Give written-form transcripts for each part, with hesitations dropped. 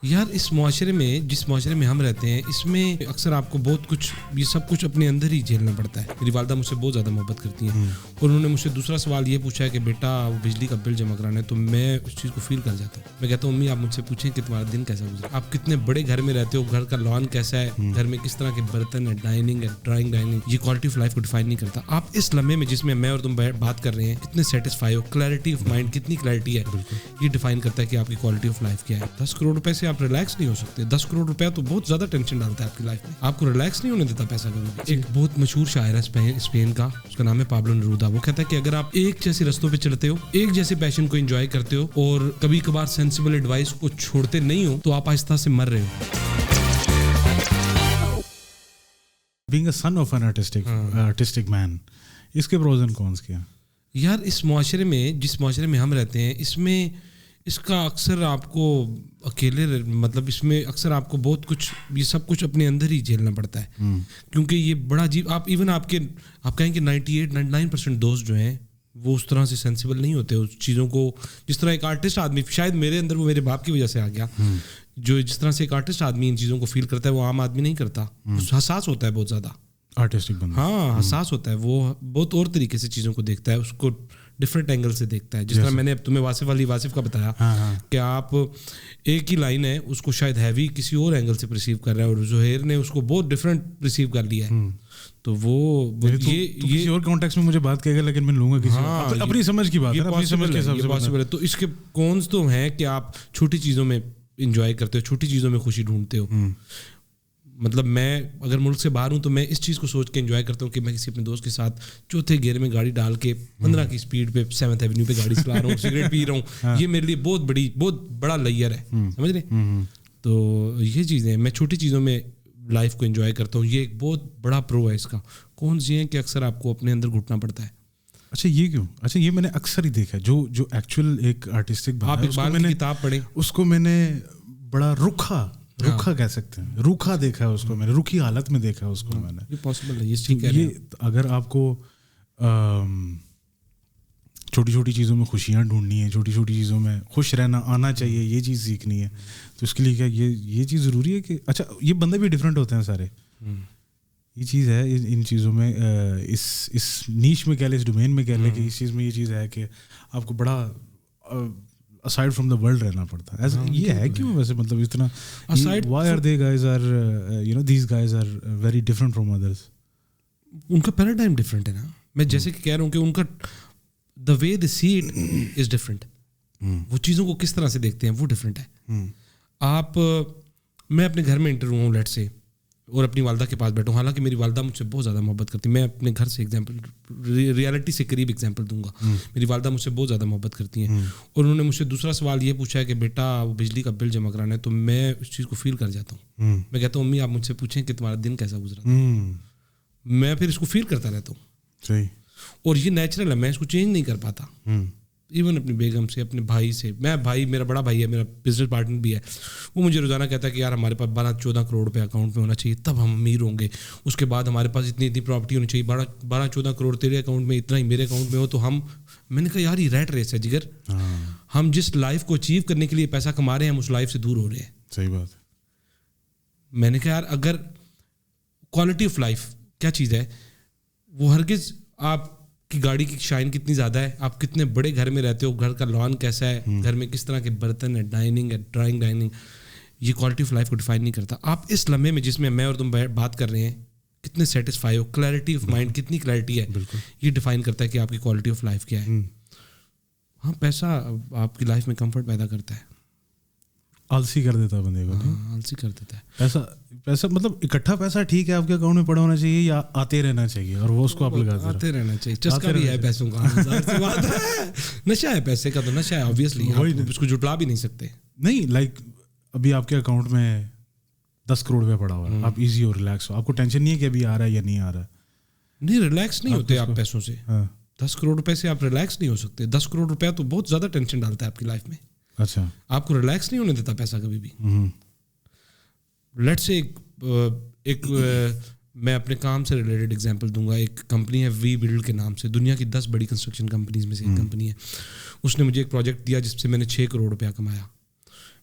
یار اس معاشرے میں جس معاشرے میں ہم رہتے ہیں اس میں اکثر آپ کو بہت کچھ یہ سب کچھ اپنے اندر ہی جھیلنا پڑتا ہے. میری والدہ مجھ سے بہت زیادہ محبت کرتی ہیں اور انہوں نے مجھ سے دوسرا سوال یہ پوچھا ہے کہ بیٹا بجلی کا بل جمع کرانا ہے, تو میں اس چیز کو فیل کر جاتا ہوں. میں کہتا ہوں امی آپ مجھ سے پوچھیں کہ تمہارا دن کیسا گزرا, آپ کتنے بڑے گھر میں رہتے ہو, گھر کا لان کیسا ہے, گھر میں کس طرح کے برتن ہے, ڈائننگ ہے, ڈرائنگ, یہ کوالٹی آف لائف کو ڈیفائن نہیں کرتا. آپ اس لمحے میں جس میں اور تم بات کر رہے ہیں کتنے satisfy who, clarity of mind کتنی کلیئرٹی ہے, یہ ڈیفائن کرتا ہے کہ آپ کی کوالٹی آف لائف کیا ہے. 10 کروڑ روپے سے آپ ریلیکس نہیں ہو سکتے. 10 کروڑ روپیہ تو بہت زیادہ ٹینشن ڈالتا ہے آپ کی لائف میں, آپ کو ریلیکس نہیں ہونے دیتا پیسہ کبھی بھی. ایک بہت مشہور شاعر ہے اسپین کا, اس کا نام ہے پابلو نیرودا. وہ کہتا ہے کہ اگر آپ ایک جیسے رستوں پہ چلتے ہو, ایک جیسے پیشن کو انجوائے کرتے ہو اور کبھی کبھار سینسیبل ایڈوائس کو چھوڑتے نہیں ہو, تو آپ آہستہ سے مر رہے ہو. Being a son of an artistic man, اس کے pros and cons کیا؟ یار اس معاشرے میں جس معاشرے میں ہم رہتے ہیں اس میں اس کا اکثر آپ کو اکیلے مطلب اس میں اکثر آپ کو بہت کچھ یہ سب کچھ اپنے اندر ہی جھیلنا پڑتا ہے, کیونکہ یہ بڑا عجیب. آپ ایون آپ کہیں کہ 98-99% دوست جو ہیں وہ اس طرح سے سینسیبل نہیں ہوتے اس چیزوں کو. جس طرح ایک آرٹسٹ آدمی, شاید میرے اندر وہ میرے باپ کی وجہ سے آ گیا, جو جس طرح سے ایک آرٹسٹ آدمی ان چیزوں کو فیل کرتا ہے وہ عام آدمی نہیں کرتا. حساس ہوتا ہے بہت زیادہ, آرٹسٹک بندہ, ہاں حساس ہوتا ہے, وہ بہت اور طریقے سے چیزوں کو دیکھتا ہے, اس کو ڈفرینٹ اینگل سے دیکھتا ہے. جس طرح میں نے تمہیں واصف کا بتایا کہ آپ ایک ہی لائن ہے اس کو شاید ہیوی کسی اور اینگل سے پرسیو کر رہا ہے اور زہیر نے اس کو بہت ڈفرینٹ پرسیو کر لیا ہے. تو وہ یہ کسی اور کانٹیکسٹ میں مجھے بات کہے گا لیکن میں لوں گا کسی اپنی سمجھ کی بات ہے, اپنی سمجھ کے حساب سے پاسبل ہے. تو اس کے کونس تو ہیں کہ آپ چھوٹی چیزوں میں انجوائے کرتے ہو, چھوٹی چیزوں میں خوشی ڈھونڈتے ہو. مطلب میں اگر ملک سے باہر ہوں تو میں اس چیز کو سوچ کے انجوائے کرتا ہوں کہ میں کسی اپنے دوست کے ساتھ چوتھے گیئر میں گاڑی ڈال کے 15 کی سپیڈ پہ 7th ایونیو پہ گاڑی چلا رہا ہوں, سگریٹ پی رہا ہوں. یہ میرے لیے بہت بڑا لیئر ہے, سمجھ رہے. تو یہ چیزیں میں چھوٹی چیزوں میں لائف کو انجوائے کرتا ہوں. یہ ایک بہت بڑا پرو ہے اس کا. کون سی ہیں کہ اکثر آپ کو اپنے اندر گھٹنا پڑتا ہے. اچھا یہ کیوں؟ اچھا یہ میں نے اکثر ہی دیکھا جو ایکچوئل ایک آرٹسٹک آپ اقبال کی کتاب پڑھیں, اس کو میں نے بڑا روکھا کہہ سکتے ہیں, روکھا دیکھا ہے اس کو میں نے, روکھی حالت میں دیکھا ہے اس کو میں نے. یہ پاسبل ہے, یہ اگر آپ کو چھوٹی چھوٹی چیزوں میں خوشیاں ڈھونڈنی ہے, چھوٹی چھوٹی چیزوں میں خوش رہنا آنا چاہیے, یہ چیز سیکھنی ہے, تو اس کے لیے کیا یہ چیز ضروری ہے کہ اچھا یہ بندے بھی ڈفرینٹ ہوتے ہیں سارے, یہ چیز ہے ان چیزوں میں, اس نیش میں کہہ لیں, اس ڈومین میں کہہ لیں کہ اس چیز میں یہ چیز ہے کہ آپ کو بڑا aside from the world رہنا پڑتا ہے. یہ ہے کیوں ویسے, مطلب اتنا why are they guys are these guys are very different from others? ان کا پیراڈائم ڈفرینٹ ہے نا. میں جیسے کہ کہہ رہا ہوں کہ ان کا the way they see it is different. وہ چیزوں کو کس طرح سے دیکھتے ہیں وہ ڈفرینٹ ہے. میں اپنے گھر میں انٹر ہوا ہوں لیٹ سے اور اپنی والدہ کے پاس بیٹھا ہوں, حالانکہ میری والدہ مجھ سے بہت زیادہ محبت کرتی ہے. میں اپنے گھر سے ایگزامپل ریالٹی سے قریب ایگزامپل دوں گا. میری والدہ مجھ سے بہت زیادہ محبت کرتی ہیں اور انہوں نے مجھ سے دوسرا سوال یہ پوچھا ہے کہ بیٹا وہ بجلی کا بل جمع کرانا ہے, تو میں اس چیز کو فیل کر جاتا ہوں. میں کہتا ہوں امی آپ مجھ سے پوچھیں کہ تمہارا دن کیسا گزرا. میں پھر اس کو فیل کرتا رہتا ہوں. صحیح. اور یہ نیچرل ہے, میں اس کو چینج نہیں کر پاتا. ایون اپنی بیگم سے, اپنے بھائی سے. میرا بڑا بھائی ہے, میرا بزنس پارٹنر بھی ہے, وہ مجھے روزانہ کہتا ہے کہ یار ہمارے پاس 12-14 کروڑ روپے اکاؤنٹ میں ہونا چاہیے تب ہم امیر ہوں گے. اس کے بعد ہمارے پاس اتنی پراپرٹی ہونی چاہیے, 12-14 کروڑ تیرے اکاؤنٹ میں, اتنا ہی میرے اکاؤنٹ میں ہو تو ہم. میں نے کہا یار یہ ریٹ ریس ہے جگر, ہم جس لائف کو اچیو کرنے کے لیے پیسہ کما رہے ہیں ہم اس لائف سے دور ہو رہے ہیں. صحیح بات ہے. میں نے کہا یار اگر کوالٹی آف لائف کیا چیز ہے, وہ ہرگز آپ کی گاڑی کی شائن کتنی زیادہ ہے, آپ کتنے بڑے گھر میں رہتے ہو, گھر کا لان کیسا ہے, گھر میں کس طرح کے برتن ہے, ڈائننگ ہے, ڈرائنگ, یہ کوالٹی آف لائف کو ڈیفائن نہیں کرتا. آپ اس لمحے میں جس میں اور تم بات کر رہے ہیں کتنے satisfy who, clarity of mind کتنی کلیئرٹی ہے, یہ ڈیفائن کرتا ہے کہ آپ کی کوالٹی آف لائف کیا ہے. ہاں پیسہ آپ کی لائف میں کمفرٹ پیدا کرتا ہے, آلسی کر دیتا ہے بندے کو. آلسی کر دیتا ہے. پیسہ مطلب اکٹھا پیسہ ٹھیک ہے آپ کے اکاؤنٹ میں پڑا ہونا چاہیے یا آتے رہنا چاہیے, اور وہ اس کو آپ لگاتے رہنا چاہیے. چسکا بھی ہے پیسوں کا, نشہ ہے پیسے کا, تو نشہ ہے آبویسلی, اس کو جٹلا بھی نہیں سکتے. نہیں لائک ابھی آپ کے اکاؤنٹ میں 10 کروڑ روپے پڑا ہوا ہے, آپ ایزی ہو, ریلیکس ہو, آپ کو ٹینشن نہیں ہے کہ ابھی آ رہا ہے یا نہیں آ رہا ہے. نہیں ریلیکس نہیں ہوتے آپ پیسوں سے. 10 کروڑ روپے سے آپ ریلیکس نہیں ہو سکتے. 10 کروڑ روپیہ تو بہت زیادہ ٹینشن ڈالتا ہے آپ کی لائف میں. اچھا آپ کو ریلیکس نہیں ہونے دیتا پیسہ کبھی بھی. لیٹ سے ایک میں اپنے کام سے ریلیٹڈ ایگزامپل دوں گا. ایک کمپنی ہے وی بلڈ کے نام سے, دنیا کی 10 بڑی کنسٹرکشن کمپنیز میں سے ایک کمپنی ہے. اس نے مجھے ایک پروجیکٹ دیا جس سے میں نے 6 کروڑ روپیہ کمایا.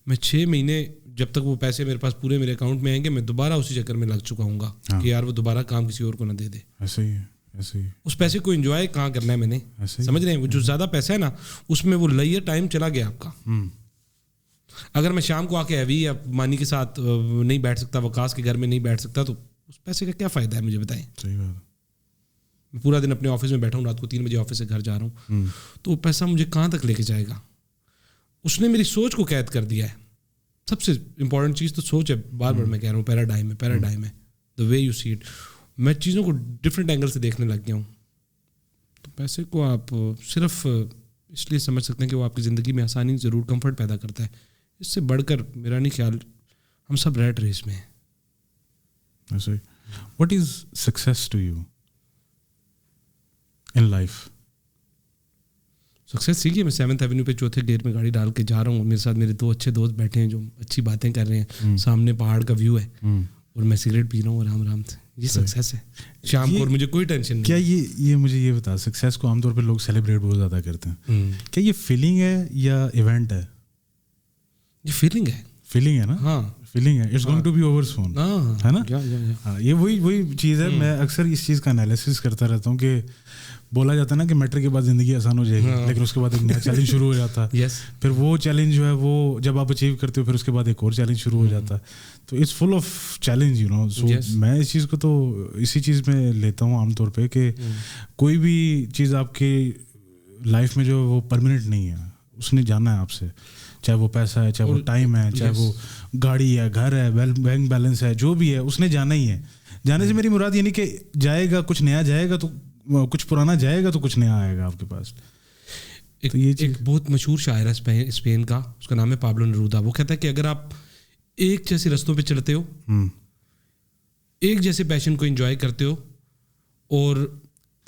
میں 6 مہینے جب تک وہ پیسے میرے پاس پورے میرے اکاؤنٹ میں آئیں گے میں دوبارہ اسی چکر میں لگ چکا ہوں گا کہ یار وہ دوبارہ کام کسی اور کو نہ دے دے. ایسے ہی ہے. اس پیسے کو انجوائے کہاں کرنا ہے میں نے, سمجھ رہے ہیں, وہ جو زیادہ پیسہ ہے نا اس میں وہ لیئر ٹائم چلا گیا آپ کا. اگر میں شام کو آ کے ایوی یا مانی کے ساتھ نہیں بیٹھ سکتا, وقاص کے گھر میں نہیں بیٹھ سکتا, تو اس پیسے کا کیا فائدہ ہے مجھے بتائیں. صحیح بات. میں پورا دن اپنے آفس میں بیٹھا ہوں, رات کو 3 بجے آفس سے گھر جا رہا ہوں, تو وہ پیسہ مجھے کہاں تک لے کے جائے گا. اس نے میری سوچ کو قید کر دیا ہے. سب سے امپورٹنٹ چیز تو سوچ ہے, بار بار میں کہہ رہا ہوں, پیراڈائم ہے, دا وے یو سی اٹ. میں چیزوں کو ڈفرینٹ اینگل سے دیکھنے لگ گیا ہوں. تو پیسے کو آپ صرف اس لیے سمجھ سکتے ہیں کہ وہ آپ کی زندگی میں آسانی ضرور کمفرٹ پیدا کرتا ہے, اس سے بڑھ کر میرا نہیں خیال. ہم سب ریٹ ریس میں ہیں. What is success to you in life? Success سیکھیے, میں 7th ایونیو پہ 4تھے گیئر میں گاڑی ڈال کے جا رہا ہوں, میرے ساتھ میرے 2 اچھے دوست بیٹھے ہیں جو اچھی باتیں کر رہے ہیں, سامنے پہاڑ کا ویو ہے اور میں سگریٹ پی رہا ہوں آرام آرام سے. یہ سکسیس ہے. شام کو اور مجھے کوئی ٹینشن نہیں. کیا یہ مجھے یہ بتا, سکسیس کو عام طور پہ لوگ سیلیبریٹ بہت زیادہ کرتے ہیں, کیا یہ فیلنگ ہے یا ایونٹ ہے؟ یہ فیلنگ ہے. فیلنگ ہے نا. ہاں فیلنگ ہے. It's going to be over soon, ہے نا. ہاں, یہ وہی چیز ہے. میں اکثر اس چیز کا انالیسس کرتا رہتا ہوں کہ بولا جاتا ہے نا کہ میٹرک کے بعد زندگی آسان ہو جائے گی, لیکن اس کے بعد ایک نیا چیلنج شروع ہو جاتا ہے. پھر وہ چیلنج جو ہے وہ جب آپ اچیو کرتے ہو پھر اس کے بعد ایک اور چیلنج شروع ہو جاتا ہے. تو it's full of challenge, you know. So میں اس چیز کو تو اسی چیز میں لیتا ہوں عام طور پہ کہ کوئی بھی چیز آپ کی لائف میں جو ہے وہ پرماننٹ نہیں ہے. اس نے جانا ہے آپ سے, چاہے وہ پیسہ ہے, چاہے وہ ٹائم ہے, چاہے وہ گاڑی ہے, گھر ہے, بینک بیلنس ہے, جو بھی ہے اس نے جانا ہی ہے. جانے سے میری مراد یہ نہیں کہ جائے گا کچھ نیا جائے گا, تو کچھ پرانا جائے گا تو کچھ نیا آئے گا آپ کے پاس. ایک بہت مشہور شاعر ہے اسپین کا, اس کا نام ہے پابلو نیرودا. وہ کہتا ہے کہ اگر آپ ایک جیسے رستوں پہ چلتے ہو, ایک جیسے پیشن کو انجوائے کرتے ہو, اور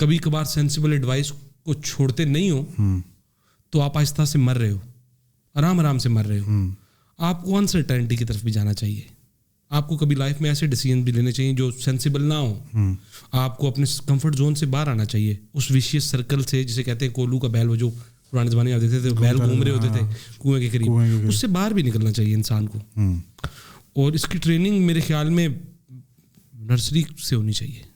کبھی کبھار سینسیبل ایڈوائس کو چھوڑتے نہیں ہو, تو آپ آہستہ سے مر رہے ہو, آرام سے مر رہے ہو. آپ کو انسرٹینٹی کی طرف بھی جانا چاہیے. آپ کو کبھی لائف میں ایسے ڈیسیژن بھی لینے چاہیے جو سینسیبل نہ ہوں. آپ کو اپنے کمفرٹ زون سے باہر آنا چاہیے, اس ویشیس سرکل سے جسے کہتے ہیں کولو کا بیل, وہ جو پرانے زمانے میں آتے تھے بیل گھوم رہے ہوتے تھے کنویں کے قریب, اس سے باہر بھی نکلنا چاہیے انسان کو. اور اس کی ٹریننگ میرے خیال میں نرسری سے ہونی چاہیے,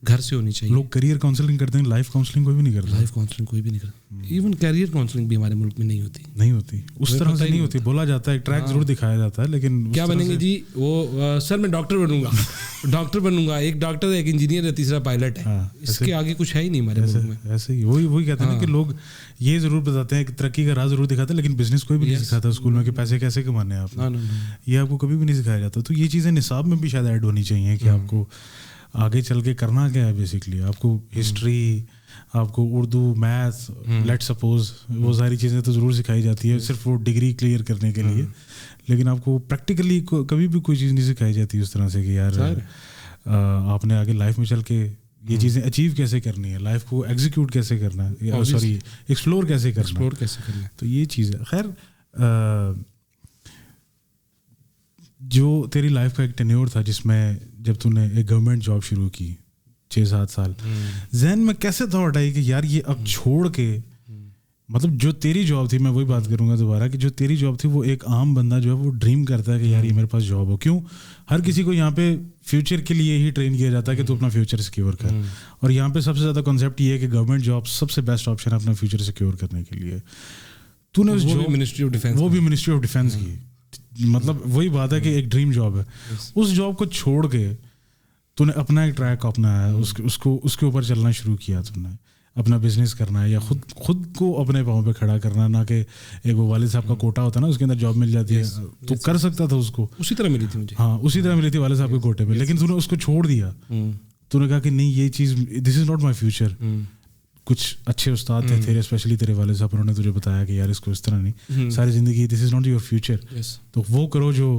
گھر سے ہونی چاہیے. لوگ کیریئر کاؤنسلنگ کرتے ہیں, لائف کاؤنسلنگ کوئی بھی نہیں کرتا. لائف کاؤنسلنگ کوئی بھی نہیں کرتا. ایون کیریئر کاؤنسلنگ بھی ہمارے ملک میں نہیں ہوتی اس طرح سے نہیں ہوتی. بولا جاتا ہے, ایک ٹریک ضرور دکھایا جاتا ہے, لیکن کیا بنیں گے جی وہ سر میں ڈاکٹر بنوں گا, ایک ڈاکٹر ہے, ایک انجینئر ہے, تیسرا پائلٹ ہے, اس کے آگے کچھ ہے ہی نہیں ہمارے ملک میں. ایسے ہی وہی کہتے ہیں کہ لوگ یہ ضرور بتاتے ہیں کہ ترقی کا راز ضرور دکھاتے ہیں, لیکن بزنس کوئی بھی نہیں سکھاتا اسکول میں کہ پیسے کیسے کمانے ہیں آپ, یہ آپ کو کبھی بھی نہیں سکھایا جاتا. تو یہ چیزیں نصاب میں بھی شاید ایڈ ہونی چاہیے کہ آپ کو آگے چل کے کرنا کیا ہے. بیسکلی آپ کو ہسٹری, آپ کو اردو, میتھ, لیٹ سپوز, وہ ساری چیزیں تو ضرور سکھائی جاتی ہے صرف وہ ڈگری کلیئر کرنے کے لیے, لیکن آپ کو پریکٹیکلی کبھی بھی کوئی چیز نہیں سکھائی جاتی اس طرح سے کہ یار آپ نے آگے لائف میں چل کے یہ چیزیں اچیو کیسے کرنی ہے, لائف کو ایگزیکیوٹ کیسے کرنا ہے, سوری ایکسپلور کیسے کرنا ہے. تو یہ چیز ہے. خیر, جو تیری لائف کا ایک ٹینیور تھا جس میں جب تو نے ایک گورنمنٹ جاب شروع کی 6-7 سال, ذہن میں کیسے تھاٹ آئی کہ یار یہ اب چھوڑ کے, مطلب جو تیری جاب تھی, میں وہی بات کروں گا دوبارہ کہ جو تیری جاب تھی وہ ایک عام بندہ جو ہے وہ ڈریم کرتا ہے کہ یار یہ میرے پاس جاب ہو. کیوں ہر کسی کو یہاں پہ فیوچر کے لیے ہی ٹرین کیا جاتا ہے کہ تو اپنا فیوچر سیکیور کر, اور یہاں پہ سب سے زیادہ کانسیپٹ یہ ہے کہ گورنمنٹ جاب سب سے بیسٹ آپشن ہے اپنا فیوچر سیکیور کرنے کے لیے. تو نے وہ بھی منسٹری آف ڈیفینس کی, مطلب وہی بات ہے کہ ایک ڈریم جاب ہے. اس جاب کو چھوڑ کے تو نے اپنا ایک ٹریک اپنایا, اس کے اوپر چلنا شروع کیا, تم نے اپنا بزنس کرنا ہے یا خود کو اپنے پاؤں پہ کھڑا کرنا, نہ کہ ایک وہ والد صاحب کا کوٹا ہوتا ہے نا اس کے اندر جاب مل جاتی ہے, تو کر سکتا تھا اس کو, اسی طرح ملی تھی مجھے. ہاں, اسی طرح ملی تھی والد صاحب کے کوٹے پہ, لیکن تو نے اس کو چھوڑ دیا. تو نے کہا کہ نہیں, یہ چیز دس از ناٹ مائی فیوچر. کچھ اچھے استاد تھے تیرے, اسپیشلی تیرے والد صاحب, انہوں نے تجھے بتایا کہ یار اس کو اس طرح نہیں, ساری زندگی دس از ناٹ یور فیوچر, تو وہ کرو جو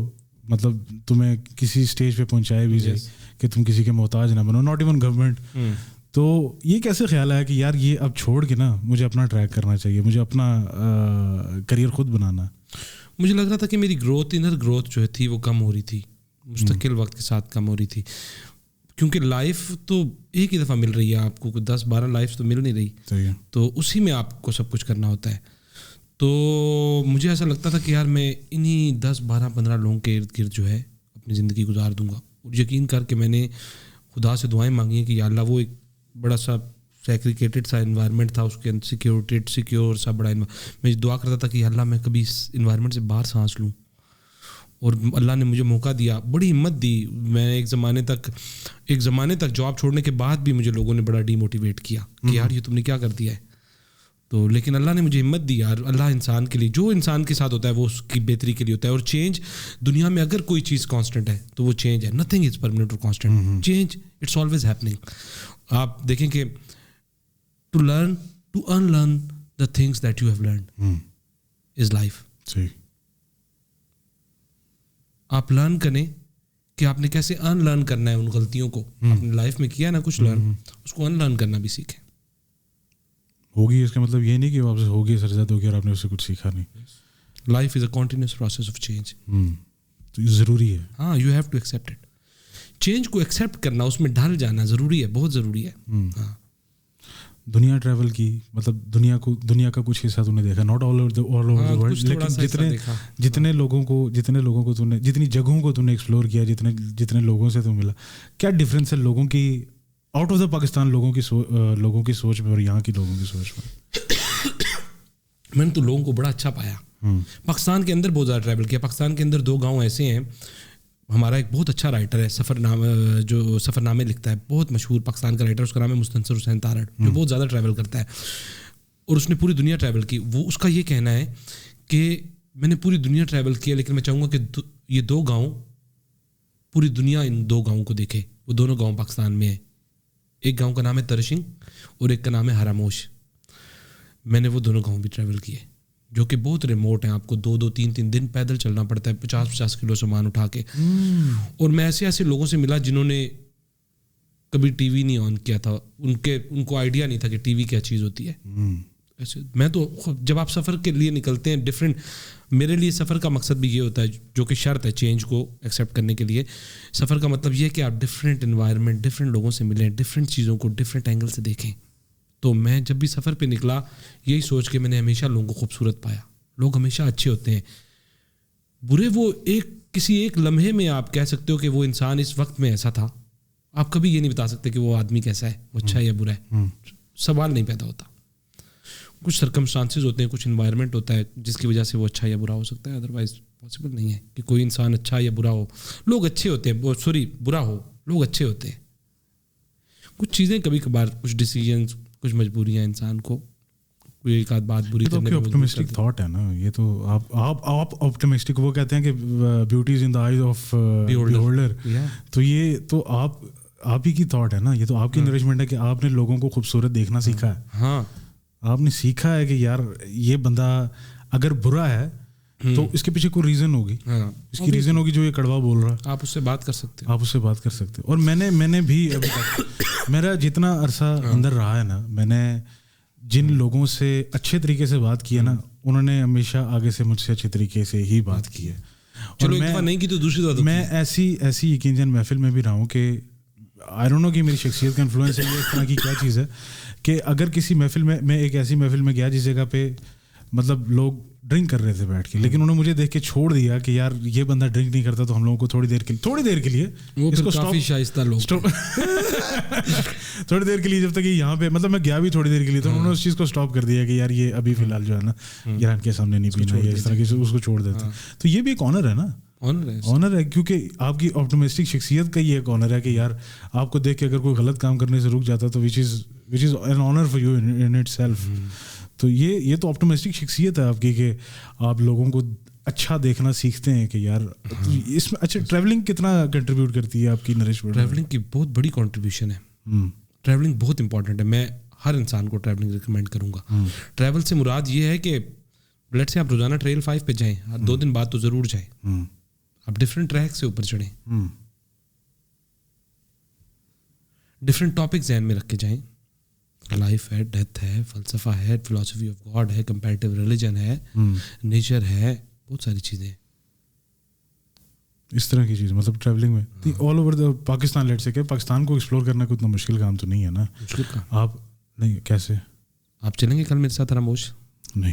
مطلب تمہیں کسی اسٹیج پہ پہنچائے بھی جائے کہ تم کسی کے محتاج نہ بنو, ناٹ ایون گورنمنٹ. تو یہ کیسے خیال آیا کہ یار یہ اب چھوڑ کے نا مجھے اپنا ٹریک کرنا چاہیے, مجھے اپنا کریئر خود بنانا؟ مجھے لگ رہا تھا کہ میری گروتھ, انر گروتھ جو تھی وہ کم ہو رہی تھی, مستقل وقت کے ساتھ کم ہو رہی تھی, کیونکہ لائف تو ایک ہی دفعہ مل رہی ہے آپ کو, 10-12 لائف تو مل نہیں رہی, تو اسی میں آپ کو سب کچھ کرنا ہوتا ہے. تو مجھے ایسا لگتا تھا کہ یار میں انہی 10-12-15 لوگوں کے ارد گرد جو ہے اپنی زندگی گزار دوں گا. اور یقین کر کے میں نے خدا سے دعائیں مانگی ہیں کہ یا اللہ وہ ایک بڑا سا سیگریگیٹڈ سا انوائرمنٹ تھا, اس کے اندر سیکیور سا بڑا میں دعا کرتا تھا کہ یا اللہ میں کبھی اس انوائرمنٹ سے باہر سانس لوں. اور اللہ نے مجھے موقع دیا, بڑی ہمت دی. میں ایک زمانے تک جاب چھوڑنے کے بعد بھی مجھے لوگوں نے بڑا ڈی موٹیویٹ کیا کہ یار یہ تم نے کیا کر دیا ہے. تو لیکن اللہ نے مجھے ہمت دی یار. اللہ انسان کے لیے, جو انسان کے ساتھ ہوتا ہے وہ اس کی بہتری کے لیے ہوتا ہے. اور چینج دنیا میں اگر کوئی چیز کانسٹنٹ ہے تو وہ چینج ہے. نتھنگ از پرماننٹ اور constant. Change it's always happening. آپ دیکھیں کہ to unlearn the things that you have learned as life. آپ لرن کریں کہ آپ نے کیسے ان لرن کرنا ہے ان غلطیوں کو. آپ نے لائف میں کیا نا کچھ لرن, اس کو ان لرن کرنا بھی سیکھیں. ہوگی اس کا مطلب یہ نہیں کہ آپ سے ہوگی سرزد ہوگی اور آپ نے اس سے کچھ سیکھا نہیں. Life is a continuous process of change. تو یہ ضروری ہے. ہاں, you have to accept it. Change کو ایکسیپٹ کرنا, اس میں ڈھل جانا ضروری ہے, بہت ضروری ہے. ہاں, دنیا ٹریول کی مطلب دنیا کا کچھ حصہ تو نے دیکھا, not all over the world, لیکن جتنے لوگوں کو تو نے, جتنی جگہوں کو تو نے ایکسپلور کیا, جتنے لوگوں سے تو ملا, کیا ڈفرینس ہے لوگوں کی آؤٹ آف دا پاکستان لوگوں کی سوچ میں اور یہاں کی لوگوں کی سوچ میں؟ میں نے تو لوگوں کو بڑا اچھا پایا. پاکستان کے اندر بہت زیادہ ٹریول کیا. پاکستان کے اندر 2 گاؤں ایسے ہیں. ہمارا ایک بہت اچھا رائٹر ہے جو سفر نامے لکھتا ہے, بہت مشہور پاکستان کا رائٹر, اس کا نام ہے مستنصر حسین تارڑ, جو بہت زیادہ ٹریول کرتا ہے اور اس نے پوری دنیا ٹریول کی. وہ اس کا یہ کہنا ہے کہ میں نے پوری دنیا ٹریول کیا, لیکن میں چاہوں گا کہ یہ 2 گاؤں پوری دنیا ان 2 گاؤں کو دیکھے. وہ دونوں گاؤں پاکستان میں ہیں. ایک گاؤں کا نام ہے ترشنگ اور ایک کا نام ہے ہراموش. میں نے وہ دونوں گاؤں بھی ٹریول کیے جو کہ بہت ریموٹ ہیں. آپ کو 2-3 دن پیدل چلنا پڑتا ہے, 50 کلو سامان اٹھا کے. اور میں ایسے لوگوں سے ملا جنہوں نے کبھی ٹی وی نہیں آن کیا تھا. ان کو آئیڈیا نہیں تھا کہ ٹی وی کیا چیز ہوتی ہے. ایسے میں تو جب آپ سفر کے لیے نکلتے ہیں ڈفرینٹ, میرے لیے سفر کا مقصد بھی یہ ہوتا ہے جو کہ شرط ہے چینج کو ایکسیپٹ کرنے کے لیے. سفر کا مطلب یہ ہے کہ آپ ڈفرینٹ انوائرمنٹ, ڈفرینٹ لوگوں سے ملیں, ڈفرینٹ چیزوں کو ڈفرینٹ اینگل سے دیکھیں. تو میں جب بھی سفر پہ نکلا یہی سوچ کے میں نے ہمیشہ لوگوں کو خوبصورت پایا. لوگ ہمیشہ اچھے ہوتے ہیں. برے وہ کسی ایک لمحے میں آپ کہہ سکتے ہو کہ وہ انسان اس وقت میں ایسا تھا. آپ کبھی یہ نہیں بتا سکتے کہ وہ آدمی کیسا ہے, وہ اچھا ہے یا برا ہے. سوال نہیں پیدا ہوتا. کچھ سرکمسٹانسز ہوتے ہیں, کچھ انوائرمنٹ ہوتا ہے جس کی وجہ سے وہ اچھا یا برا ہو سکتا ہے. ادروائز پاسبل نہیں ہے کہ کوئی انسان اچھا یا برا ہو. لوگ اچھے ہوتے ہیں, برا ہو, لوگ اچھے ہوتے ہیں. کچھ چیزیں کبھی کبھار, کچھ ڈیسیجنز, کچھ مجبوریاں انسان کو کوئی ایک آدھ بات بری کرنے میں. آپٹمسٹک تھاٹ ہے نا یہ تو. آپ آپٹمسٹک, وہ کہتے ہیں کہ beauty is in the eyes of beholder. تو یہ تو آپ ہی کی تھاٹ ہے نا. یہ تو آپ کی نرشمنٹ ہے کہ آپ نے لوگوں کو خوبصورت دیکھنا سیکھا ہے. ہاں, آپ نے سیکھا ہے کہ یار یہ بندہ اگر برا ہے تو اس کے پیچھے کوئی ریزن ہوگی. اس کی ریزن ہوگی جو یہ کڑوا بول رہا ہے. آپ اس سے بات کر سکتے اور میں نے بھی ابھی تک میرا جتنا عرصہ اندر رہا ہے نا, میں نے جن لوگوں سے اچھے طریقے سے بات کی ہے نا, انہوں نے ہمیشہ آگے سے مجھ سے اچھے طریقے سے ہی بات کی ہے. اور میں ایسی یقین جان محفل میں بھی رہا ہوں کہ آئی ڈونٹ نو کہ میری شخصیت کا انفلوئنس ہے, اس طرح کی کیا چیز ہے کہ اگر کسی محفل میں ایک ایسی محفل میں گیا جس جگہ پہ مطلب لوگ ڈرنک کر رہے تھے بیٹھ کے, لیکن انہوں نے مجھے دیکھ کے چھوڑ دیا کہ یار یہ بندہ ڈرنک نہیں کرتا تو ہم لوگوں کو تھوڑی دیر کے لیے اس کو کافی شائستہ لوگ تھوڑی دیر کے لیے, جب تک یہ یہاں پہ مطلب میں گیا بھی تھوڑی دیر کے لیے, تو انہوں نے اس چیز کو اسٹاپ کر دیا کہ یار یہ ابھی فی الحال جو ہے نا ایران کے سامنے نہیں پینا, یہ اس طرح کی اس کو چھوڑ دیتے. تو یہ بھی ایک آنر ہے نا, آنر ہے, کیونکہ آپ کی آپٹمسٹک شخصیت کا یہ ایک آنر ہے کہ یار آپ کو دیکھ کے اگر کوئی غلط کام کرنے سے رک جاتا تو which is an honour for you in itself. تو یہ تو آپٹمسٹک شخصیت ہے آپ کی کہ آپ لوگوں کو اچھا دیکھنا سیکھتے ہیں کہ یار اس میں. اچھا, ٹریولنگ کتنا کنٹریبیوٹ کرتی ہے آپ کی نرشمنٹ؟ ٹریولنگ کی بہت بڑی کنٹریبیوشن ہے. ٹریولنگ بہت امپورٹنٹ ہے. میں ہر انسان کو ٹریولنگ ریکمینڈ کروں گا. ٹریول سے مراد یہ ہے کہ لیٹ سے آپ روزانہ ٹریل 5 پہ جائیں, 2 دن بعد تو ضرور جائیں. آپ ڈفرینٹ ٹریک سے اوپر چڑھیں, ڈفرینٹ ٹاپک ذہن میں رکھ کے جائیں. لائف ہے, ڈیتھ ہے, فلسفہ ہے, فلاسفی آف گاڈ ہے, کمپیریٹیو ریلیجن ہے, نیچر ہے, بہت ساری چیزیں ہیں. اس طرح کی چیز مطلب ٹریولنگ میں all over the Pakistan. Let سے کہ پاکستان کو ایکسپلور کرنا کوئی اتنا مشکل کام تو نہیں ہے نا. مشکل کام آپ نہیں, کیسے آپ چلیں گے کل میرے ساتھ ہراموش؟ نہیں,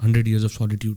100 Years of Solitude.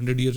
100 Years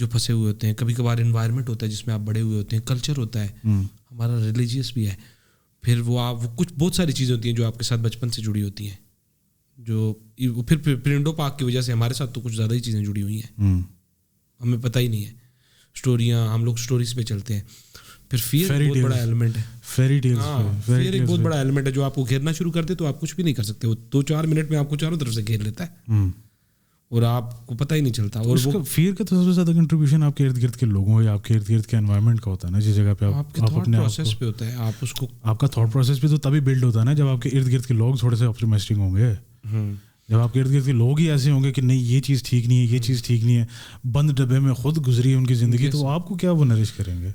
جو پھنسے ہوئے ہوتے ہیں. کبھی کبھار انوائرمنٹ ہوتا ہے جس میں آپ بڑے ہوئے ہوتے ہیں, کلچر ہوتا ہے, ہمارا ریلیجیس بھی ہے, پھر وہ آپ کچھ بہت ساری چیزیں ہوتی ہیں جو آپ کے ساتھ بچپن سے جڑی ہوتی ہیں, جو پھر پرنڈو پاک کی وجہ سے ہمارے ساتھ تو کچھ زیادہ ہی چیزیں جڑی ہوئی ہیں, ہمیں پتہ ہی نہیں ہے. اسٹوریاں, ہم لوگ اسٹوریز پہ چلتے ہیں. پھر فیئر بہت بڑا ایلیمنٹ ہے, فیئر ایک بہت بڑا ایلیمنٹ ہے جو آپ کو گھیرنا شروع کرتے تو آپ کچھ بھی نہیں کر سکتے. وہ 2-4 منٹ میں آپ کو چاروں طرف سے گھیر لیتا ہے اور آپ کو پتہ ہی نہیں چلتا. اور وہ فیئر کا تو سب سے زیادہ کنٹریبیوشن آپ کے ارد گرد کے لوگوں یا آپ کے ارد گرد کے انوائرمنٹ کا ہوتا ہے نا, جس جگہ پہ آپ کے تھاٹ پروسیس پہ ہوتا ہے. آپ اس کو, آپ کا تھاٹ پروسیس بھی تو تبھی بلڈ ہوتا ہے نا جب آپ کے ارد گرد کے لوگ تھوڑے سے آپٹیمسٹک ہوں گے. جب آپ کے ارد گرد کے لوگ ہی ایسے ہوں گے کہ نہیں یہ چیز ٹھیک نہیں ہے, یہ چیز ٹھیک نہیں ہے, بند ڈبے میں خود گزری ہے ان کی زندگی, تو آپ کو کیا وہ نرش کریں گے.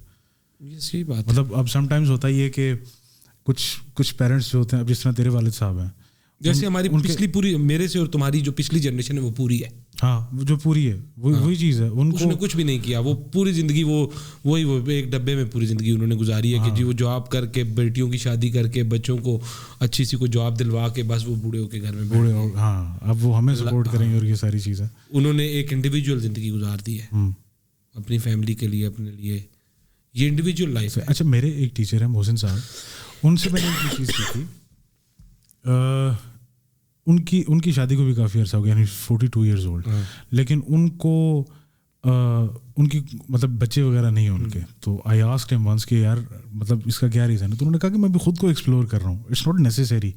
یہ صحیح بات. مطلب اب سم ٹائمز ہوتا ہی ہے کہ کچھ پیرنٹس جو ہوتے ہیں, اب جس طرح تیرے والد صاحب ہیں, جیسے ہماری پچھلی پوری, میرے سے اور تمہاری جو پچھلی جنریشن ہے وہ پوری ہے. ہاں جو پوری ہے وہی چیز ہے. اس نے کچھ بھی نہیں کیا, وہ پوری زندگی وہ ایک ڈبے میں پوری زندگی انہوں نے گزاری ہے کہ جی وہ جاب کر کے, بیٹیوں کی شادی کر کے, بچوں کو اچھی سی کو جاب دلوا کے بس وہ بوڑھے ہو کے گھر میں ہاں اب وہ ہمیں سپورٹ کریں گے اور یہ ساری چیزیں. انہوں نے ایک انڈیویجول زندگی گزار دی ہے اپنی فیملی کے لیے, اپنے لیے. یہ انڈیویجول لائف ہے. اچھا میرے ایک ٹیچر ہیں محسن صاحب, ان سے میں نے ایک چیز کی تھی, ان کی شادی کو بھی کافی عرصہ ہو گیا, یعنی 42 ایئرز اولڈ, لیکن ان کو ان کی مطلب بچے وغیرہ نہیں ہیں ان کے. تو آئی آسکڈ ہم ونس کہ یار مطلب اس کا کیا ریزن ہے. تو انہوں نے کہا کہ میں بھی خود کو ایکسپلور کر رہا ہوں. اٹس ناٹ نیسیسری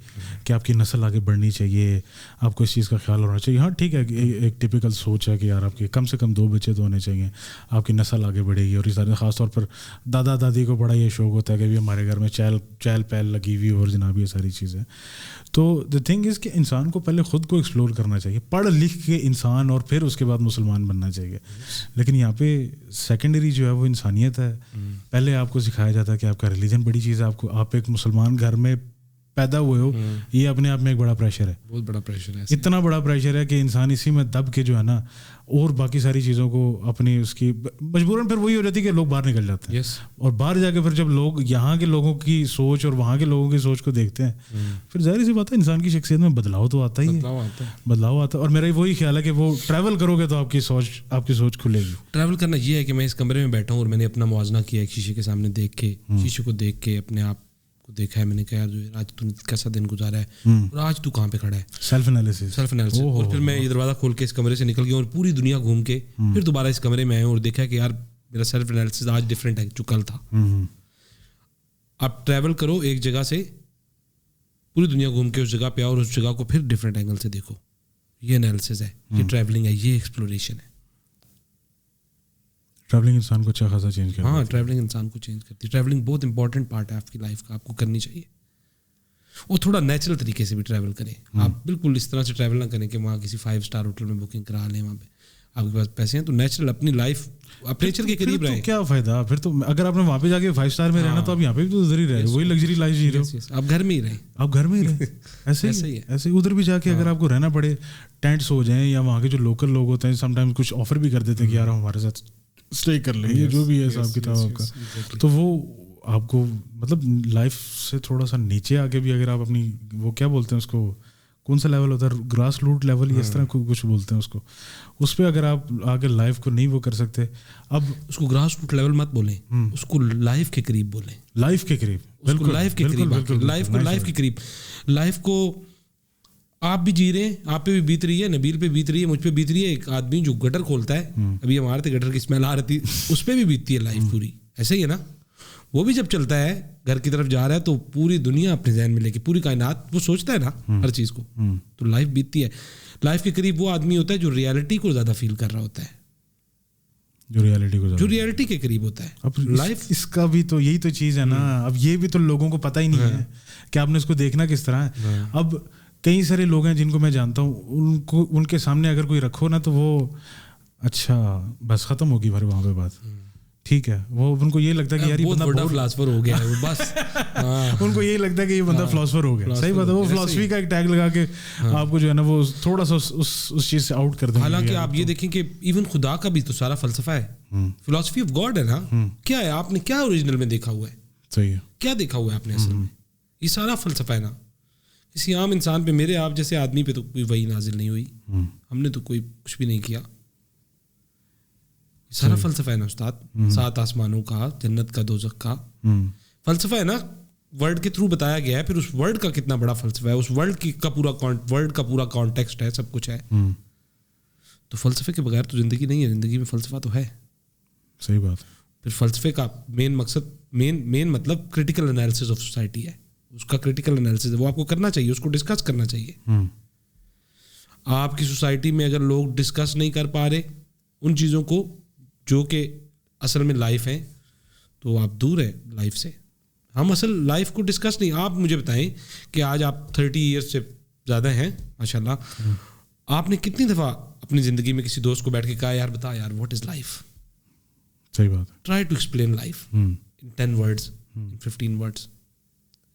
کہ آپ کی نسل آگے بڑھنی چاہیے, آپ کو اس چیز کا خیال ہونا چاہیے. ہاں ٹھیک ہے, ایک ٹپیکل سوچ ہے کہ یار آپ کے کم سے کم 2 بچے تو ہونے چاہیے, آپ کی نسل آگے بڑھے گی. اور یہ سارے خاص طور پر دادا دادی کو بڑا یہ شوق ہوتا ہے کہ بھی ہمارے گھر میں چہل پہل لگی ہوئی اور جناب یہ ساری چیزیں. تو دا تھنگ از کہ انسان کو پہلے خود کو ایکسپلور کرنا چاہیے, پڑھ لکھ کے انسان, اور پھر اس کے بعد مسلمان بننا چاہیے. لیکن یہاں پہ سیکنڈری جو ہے وہ انسانیت ہے. پہلے آپ کو سکھایا جاتا ہے کہ آپ کا ریلیجن بڑی چیز ہے, آپ ایک مسلمان گھر میں پیدا ہوئے ہو, یہ اپنے آپ میں ایک بڑا پریشر ہے, بہت بڑا پریشر ہے. اتنا بڑا پریشر ہے کہ انسان اسی میں دب کے جو ہے نا, اور باقی ساری چیزوں کو اپنی اس کی مجبوراً پھر وہی ہو جاتی ہے کہ لوگ باہر نکل جاتے ہیں. اور باہر جا کے پھر جب لوگ یہاں کے لوگوں کی سوچ اور وہاں کے لوگوں کی سوچ کو دیکھتے ہیں, پھر ظاہر سی بات ہے انسان کی شخصیت میں بدلاؤ تو آتا ہی ہے, بدلاؤ آتا ہے. اور میرا وہی خیال ہے کہ وہ ٹریول کرو گے تو آپ کی سوچ کھلے گی. ٹریول کرنا یہ ہے کہ میں اس کمرے میں بیٹھا ہوں اور میں نے اپنا موازنہ کیا ایک شیشے کے سامنے دیکھ کے, شیشے کو دیکھ کے اپنے آپ کو دیکھا ہے. میں نے کہا آج تم کیسا دن گزارا ہے اور آج تو کہاں پہ کھڑا ہے, سیلف انالیسس. اور پھر میں یہ دروازہ کھول کے اس کمرے سے نکل گیا اور پوری دنیا گھوم کے پھر دوبارہ اس کمرے میں آیا اور دیکھا کہ یار میرا سیلف انالیسس آج ڈفرینٹ ہے جو کل تھا. آپ ٹریول کرو ایک جگہ سے, پوری دنیا گھوم کے اس جگہ پہ آؤ اور اس جگہ کو پھر ڈفرینٹ اینگل سے دیکھو. یہ انالیسس ہے, یہ ٹریولنگ ہے, یہ ایکسپلوریشن ہے. ٹریولنگ انسان کو اچھا خاصا چینج کرتی ہے. ہاں ٹریولنگ انسان کو چینج کرتی ہے. ٹریولنگ بہت امپورٹنٹ پارٹ ہے آپ کی لائف کا, آپ کو کرنی چاہیے. اور تھوڑا نیچرل طریقے سے بھی ٹریول کریں. آپ بالکل اس طرح سے ٹریول نہ کریں کہ وہاں کسی 5 اسٹار ہوٹل میں بکنگ کرا لیں, وہاں پہ آپ کے پاس پیسے ہیں. تو نیچرل اپنی لائف آپ نیچر کے قریب رہیں. کیا فائدہ پھر تو, اگر آپ نے وہاں پہ جا کے 5 اسٹار میں رہنا تو آپ یہاں پہ بھی تو ادھر ہی رہے, وہی لگژری لائف جی رہے ہو. آپ گھر میں ہی رہیں, آپ گھر میں ہی رہیں. ایسے ہی ادھر بھی جا کے اگر آپ کو رہنا پڑے, ٹینٹس ہو جائیں, یا وہاں کے جو لوکل لوگ ہوتے ہیں سم ٹائم کچھ آفر بھی کر دیتے ہیں کہ یار ہمارے ساتھ اسٹے کر لیں, جو بھی ہے حساب کتاب آپ کا. تو وہ آپ کو مطلب لائف سے تھوڑا سا نیچے آ کے بھی اگر آپ اپنی وہ کیا بولتے ہیں اس کو, کون سا لیول ہوتا ہے, گراس روٹ لیول یا اس طرح کچھ بولتے ہیں اس کو, اس پہ اگر آپ آگے لائف کو نہیں وہ کر سکتے. اب اس کو گراس روٹ لیول مت بولیں, اس کو لائف کے قریب بولیں. لائف کے قریب, بالکل لائف کے قریب, لائف کے قریب. لائف کو آپ بھی جی رہے ہیں, آپ پہ بھی بیت رہی ہے, نبیل پہ بیت رہی ہے, مجھ پہ بیت رہی ہے. ایک آدمی جو گٹر کھولتا ہے, ابھی ہمارے تھے گٹر کی اسمیل آ رہی تھی, اس پہ بھی بیتتی ہے لائف پوری. ایسے ہی ہے نا, وہ بھی جب چلتا ہے گھر کی طرف جا رہا ہے تو پوری دنیا اپنے ذہن میں لے کے, پوری کائنات وہ سوچتا ہے نا ہر چیز کو, تو لائف بیتتی ہے. لائف کے قریب وہ آدمی ہوتا ہے جو ریالٹی کو زیادہ فیل کر رہا ہوتا ہے, جو ریالٹی کے قریب ہوتا ہے. اب لائف اس کا بھی تو یہی تو چیز ہے نا. اب یہ بھی تو لوگوں کو پتہ ہی نہیں ہے کہ آپ نے اس کو دیکھنا کس طرح ہے. اب کئی سارے لوگ ہیں جن کو میں جانتا ہوں, ان کے سامنے اگر کوئی رکھو نا تو وہ اچھا بس ختم ہوگی بھر وہاں پہ بات, ٹھیک ہے. وہ ان کو یہ لگتا ہے کہ یار یہ بندہ بڑا فلاسفر ہو گیا ہے, بس ان کو یہی لگتا ہے کہ یہ بندہ فلاسفر ہو گیا. صحیح بات ہے, وہ فلاسفی کا ایک ٹیگ لگا کے آپ کو جو ہے نا وہ تھوڑا سا اس چیز سے آؤٹ کر دیں. حالانکہ آپ یہ دیکھیں کہ ایون خدا کا بھی تو سارا فلسفہ ہے, فلاسفی آف گاڈ ہے نا. کیا ہے, آپ نے کیا اوریجنل میں دیکھا ہوا ہے, صحیح ہے, کیا دیکھا ہوا ہے آپ نے اصل میں, یہ سارا فلسفہ ہے نا. کسی عام انسان پہ, میرے آپ جیسے آدمی پہ تو کوئی وحی نازل نہیں ہوئی, ہم نے تو کوئی کچھ بھی نہیں کیا. سارا فلسفہ ہے نا استاد, 7 آسمانوں کا, جنت کا, دوزخ کا فلسفہ ہے نا, ورڈ کے تھرو بتایا گیا ہے. پھر اس ورڈ کا کتنا بڑا فلسفہ ہے, اس ورڈ کا پورا کانٹیکسٹ ہے, سب کچھ ہے. تو فلسفے کے بغیر تو زندگی نہیں ہے, زندگی میں فلسفہ تو ہے. صحیح بات ہے. پھر فلسفے کا مین مقصد, مین مطلب کریٹیکل انالیسس آف سوسائٹی ہے. اس کا کریٹیکل انالیسس ہے, وہ آپ کو کرنا چاہیے, اس کو ڈسکس کرنا چاہیے. آپ کی سوسائٹی میں اگر لوگ ڈسکس نہیں کر پا رہے ان چیزوں کو جو کہ اصل میں لائف ہیں, تو آپ دور ہیں لائف سے. ہم اصل لائف کو ڈسکس نہیں. آپ مجھے بتائیں کہ آج آپ 30 ایئرس سے زیادہ ہیں ماشاء اللہ, آپ نے کتنی دفعہ اپنی زندگی میں کسی دوست کو بیٹھ کے کہا یار بتا یار واٹ از لائف. صحیح بات ہے. Try to explain life in 10 words, 15 words.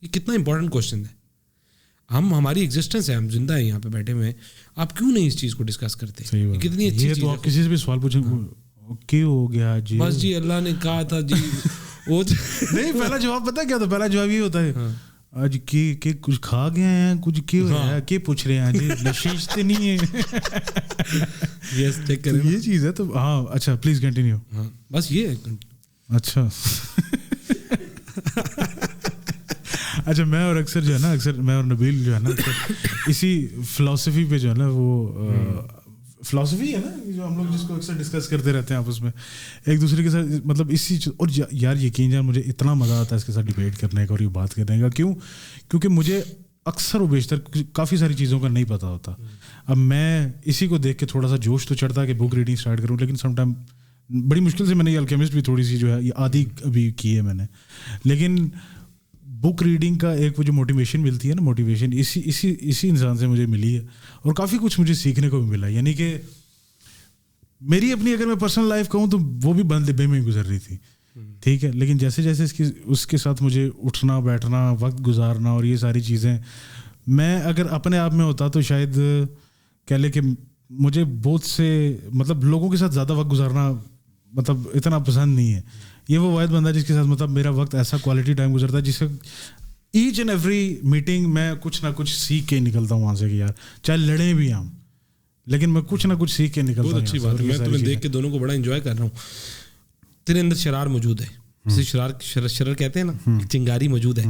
یہ کتنا امپورٹنٹ کوشچن ہے. ہماری ایگزسٹنس ہے, ہم زندہ ہیں یہاں پہ بیٹھے ہوئے ہیں, آپ کیوں نہیں اس چیز کو ڈسکس کرتے. کتنی اچھی چیز ہے. آپ کسی سے بھی سوال پوچھیں کیوں ہو گیا جی, بس جی اللہ نے کہا تھا جی. وہ نہیں, پہلا جواب پتا کیا ہوتا ہے, پہلا جواب یہ ہوتا ہے آج کہ کچھ کھا گئے ہیں, کچھ کیوں ہے, کہ پوچھ رہے ہیں جی, نشیش تو نہیں ہے. یس چیک کریں, یہ چیز ہے. تو ہاں اچھا پلیز کنٹینیو. ہاں بس یہ ہے. اچھا اچھا میں اور اکثر جو ہے نا, اکثر میں اور نبیل جو ہے نا اسی فلاسفی پہ جو ہے نا, وہ فلاسفی ہے نا جو ہم لوگ جس کو اکثر ڈسکس کرتے رہتے ہیں آپس میں ایک دوسرے کے ساتھ, مطلب اسی. اور یار یقین جان مجھے اتنا مزہ آتا ہے اس کے ساتھ ڈیبیٹ کرنے کا اور یہ بات کرنے کا. کیوں؟ کیونکہ مجھے اکثر و بیشتر کافی ساری چیزوں کا نہیں پتہ ہوتا. اب میں اسی کو دیکھ کے تھوڑا سا جوش تو چڑھتا کہ بک ریڈنگ اسٹارٹ کروں, لیکن سم ٹائم بڑی مشکل سے میں نے یہ الکیمسٹ بھی تھوڑی سی جو ہے یہ آدھی ابھی کی ہے میں نے. لیکن بک ریڈنگ کا ایک وہ جو موٹیویشن ملتی ہے نا, موٹیویشن اسی انسان سے مجھے ملی ہے, اور کافی کچھ مجھے سیکھنے کو بھی ملا. یعنی کہ میری اپنی اگر میں پرسنل لائف کہوں تو وہ بھی بند ڈبے میں ہی گزر رہی تھی, ٹھیک ہے. لیکن جیسے جیسے اس کے ساتھ مجھے اٹھنا بیٹھنا, وقت گزارنا اور یہ ساری چیزیں, میں اگر اپنے آپ میں ہوتا تو شاید کہہ لے کہ مجھے بہت سے مطلب لوگوں کے ساتھ زیادہ وقت گزارنا مطلب اتنا پسند نہیں ہے. یہ وہ واحد بندہ جس کے ساتھ مطلب میرا وقت ایسا کوالٹی ٹائم گزرتا ہے جس سے ایچ اینڈ ایوری میٹنگ میں کچھ نہ کچھ سیکھ کے نکلتا ہوں وہاں سے کہ یار چاہے لڑیں بھی ہم, لیکن میں کچھ نہ کچھ سیکھ کے نکلتا ہوں. بہت اچھی بات ہے, میں تمہیں دیکھ کے دونوں کو بڑا انجوائے کر رہا ہوں. تیرے اندر شرار موجود ہے, جسے شرار کہتے ہیں نا, چنگاری موجود ہے.